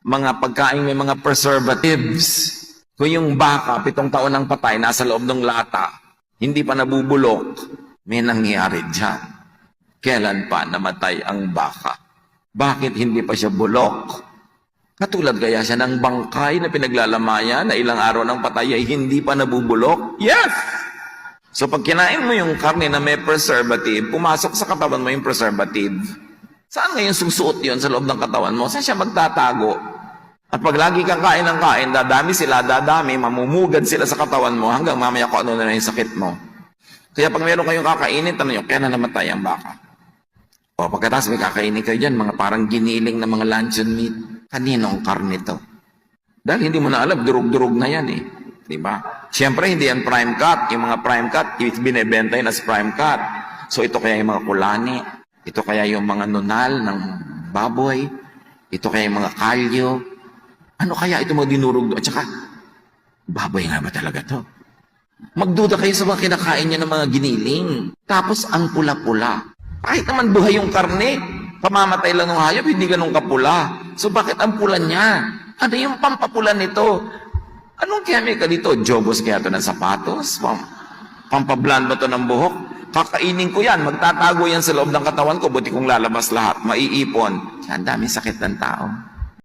mga pagkain may mga preservatives. Kung yung baka, 7 taon nang patay, nasa loob ng lata, hindi pa nabubulok, may nangyari dyan. Kailan pa namatay ang baka? Bakit hindi pa siya bulok? Katulad kaya siya ng bangkay na pinaglalamayan na ilang araw ng patay ay hindi pa nabubulok? Yes! So pag kinain mo yung karne na may preservative, pumasok sa katawan mo yung preservative. Saan ngayon susuot yun sa loob ng katawan mo? Saan siya magtatago? At pag lagi kang kain ng kain, dadami sila, mamumugad sila sa katawan mo hanggang mamaya kung ano na yung sakit mo. Kaya pag meron kayong kakainin, tanong nyo, kailan namatay ang baka? O pagkatapos may kakainin kayo dyan, mga parang giniling na mga luncheon meat. Kaninong karne to? Dahil hindi mo na alam, durug-durug na yan eh. Diba? Siyempre, hindi yan prime cut. Yung mga prime cut, binibenta yun as prime cut. So ito kaya yung mga kulani, ito kaya yung mga nunal ng baboy, ito kaya yung mga kalyo. Ano kaya ito mga dinurog doon? At saka, baboy nga ba talaga to? Magduda kayo sa mga kinakain niya ng mga giniling. Tapos, ang pula-pula. Kahit naman buhay yung karne, pamamatay lang ng hayop, hindi ganun kapula. So, bakit ang pula niya? Ano yung pampapula nito? Anong chemical dito? Jobos kaya ito ng sapatos? Pampablan ba ito ng buhok? Kakainin ko yan, magtatago yan sa loob ng katawan ko, buti kong lalabas lahat, maiipon. Ang daming sakit ng tao.